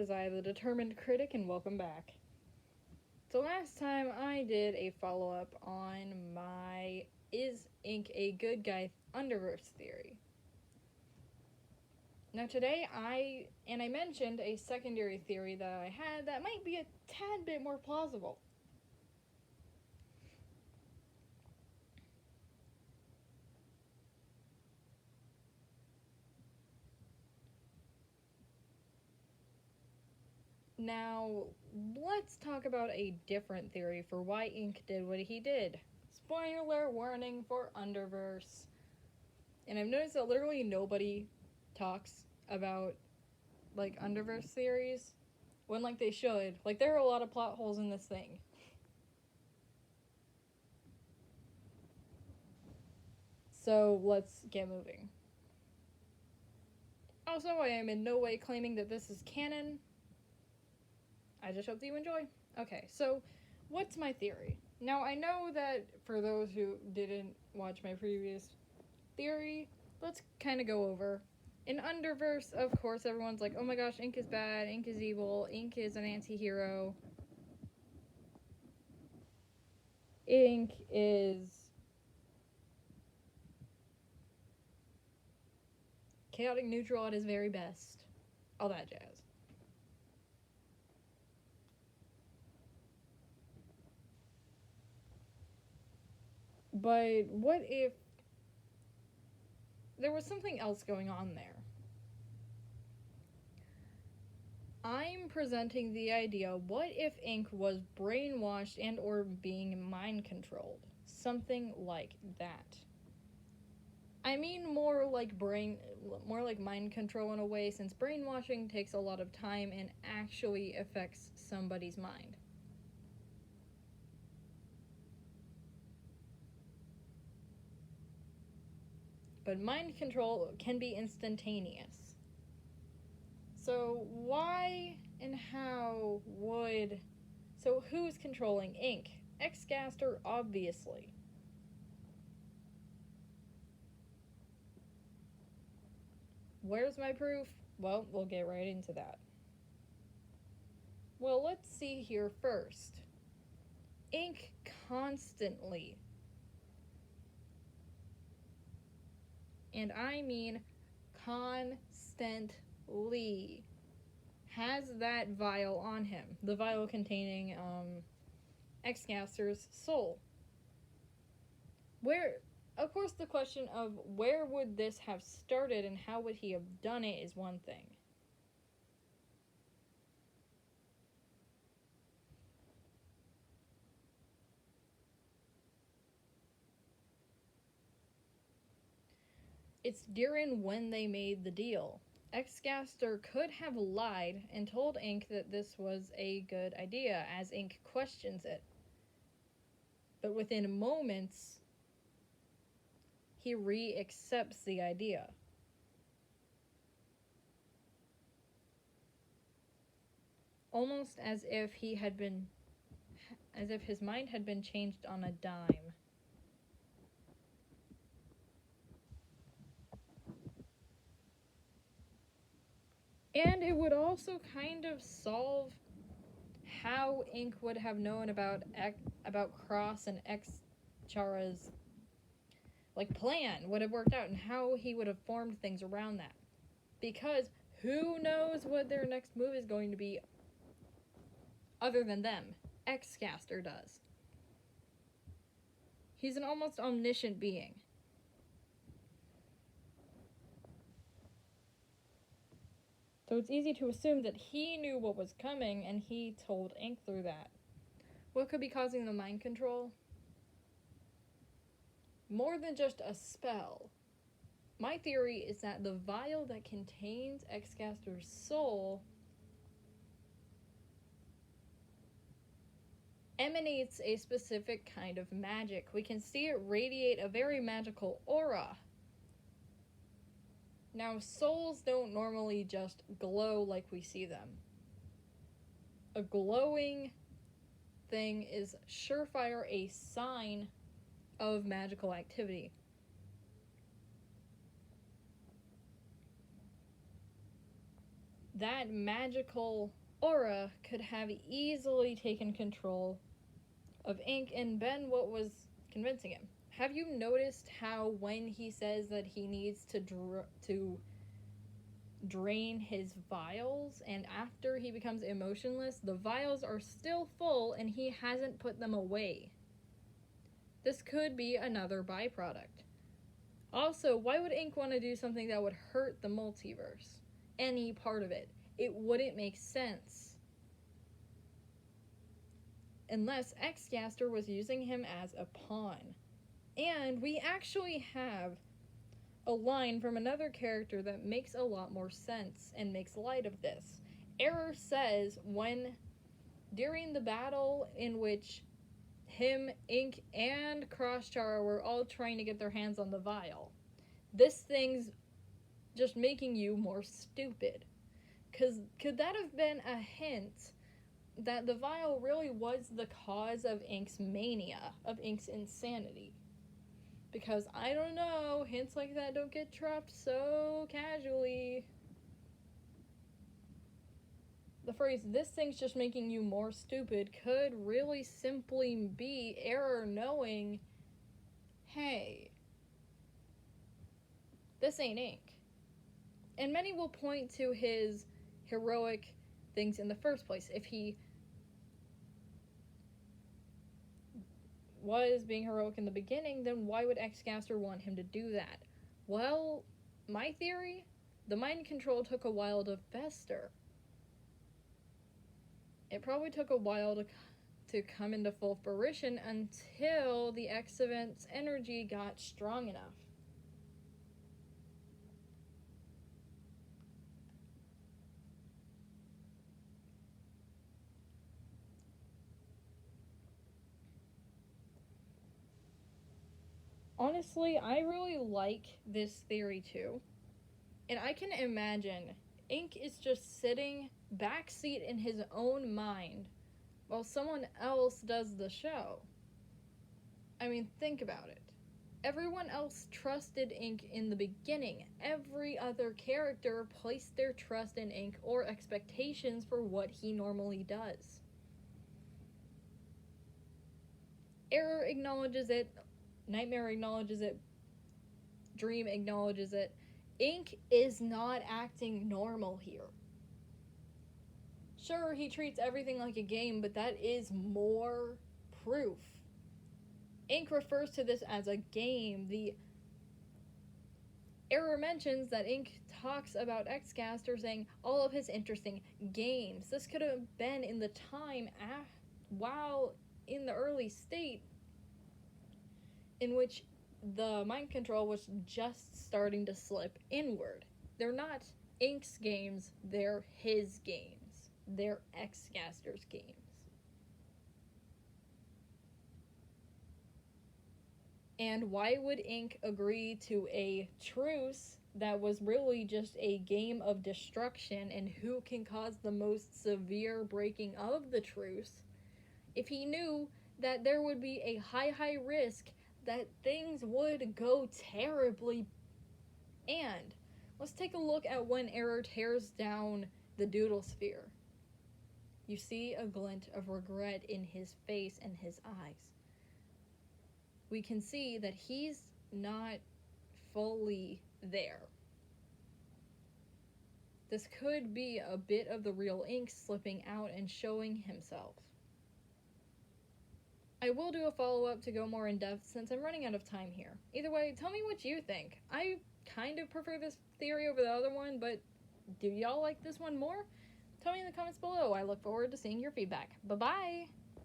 because I am the determined critic, and welcome back. So last time I did a follow-up on my Is Ink a Good Guy Underverse theory. Now today I mentioned a secondary theory that I had that might be a tad bit more plausible. Now, let's talk about a different theory for why Ink did what he did. Spoiler warning for Underverse. And I've noticed that literally nobody talks about, Underverse theories when, they should. There are a lot of plot holes in this thing. So, let's get moving. Also, I am in no way claiming that this is canon. I just hope that you enjoy. Okay, so what's my theory? Now, I know that for those who didn't watch my previous theory, let's kind of go over. In Underverse, of course, everyone's like, oh my gosh, Ink is bad, Ink is evil, Ink is an anti-hero. Ink is chaotic neutral at his very best. All that jazz. But what if there was something else going on there? I'm presenting the idea, what if Ink was brainwashed and or being mind controlled? Something like that. I mean more like mind control in a way, since brainwashing takes a lot of time and actually affects somebody's mind. But mind control can be instantaneous. So why and how would... So who's controlling Ink? X-Gaster, obviously. Where's my proof? Well, we'll get right into that. Well, let's see here first. Ink constantly, and I mean constantly, has that vial on him. The vial containing X-Gaster's soul. Where, of course, the question of where would this have started and how would he have done it is one thing. It's during when they made the deal. X-Gaster could have lied and told Ink that this was a good idea, as Ink questions it. But within moments, he re-accepts the idea. Almost as if his mind had been changed on a dime. And it would also kind of solve how Ink would have known about Cross and X-Chara's plan would have worked out, and how he would have formed things around that. Because who knows what their next move is going to be other than them? X-Gaster does. He's an almost omniscient being. So it's easy to assume that he knew what was coming and he told Ink through that. What could be causing the mind control? More than just a spell. My theory is that the vial that contains X-Gaster's soul emanates a specific kind of magic. We can see it radiate a very magical aura. Now, souls don't normally just glow like we see them. A glowing thing is surefire a sign of magical activity. that magical aura could have easily taken control of Ink and been what was convincing him. Have you noticed how when he says that he needs to drain his vials, and after he becomes emotionless, the vials are still full and he hasn't put them away? This could be another byproduct. Also, why would Ink want to do something that would hurt the multiverse? Any part of it. It wouldn't make sense. Unless Xcaster was using him as a pawn. And we actually have a line from another character that makes a lot more sense and makes light of this. Error says during the battle in which him, Ink, and Crosschara were all trying to get their hands on the vial, this thing's just making you more stupid. Could that have been a hint that the vial really was the cause of Ink's mania, of Ink's insanity? Because, I don't know, hints like that don't get dropped so casually. The phrase, "this thing's just making you more stupid," could really simply be Error knowing, hey, this ain't Ink. And many will point to his heroic things in the first place. If he was being heroic in the beginning, then why would Xcaster want him to do that? Well, my theory, the mind control took a while to fester. It probably took a while to come into full fruition until the X event's energy got strong enough. Honestly, I really like this theory too. And I can imagine Ink is just sitting backseat in his own mind while someone else does the show. I mean, think about it. Everyone else trusted Ink in the beginning. Every other character placed their trust in Ink or expectations for what he normally does. Error acknowledges it, Nightmare acknowledges it, Dream acknowledges it. Ink is not acting normal here. Sure, he treats everything like a game, but that is more proof. Ink refers to this as a game. The Error mentions that Ink talks about Xcaster saying all of his interesting games. This could have been in the time while in the early state in which the mind control was just starting to slip inward. They're not Ink's games, they're his games. They're Xcaster's games. And why would Ink agree to a truce that was really just a game of destruction and who can cause the most severe breaking of the truce if he knew that there would be a high risk that things would go terribly? And let's take a look at when Error tears down the Doodle Sphere. You see a glint of regret in his face and his eyes. We can see that he's not fully there. This could be a bit of the real Ink slipping out and showing himself. I will do a follow-up to go more in depth since I'm running out of time here. Either way, tell me what you think. I kind of prefer this theory over the other one, but do y'all like this one more? Tell me in the comments below. I look forward to seeing your feedback. Bye-bye!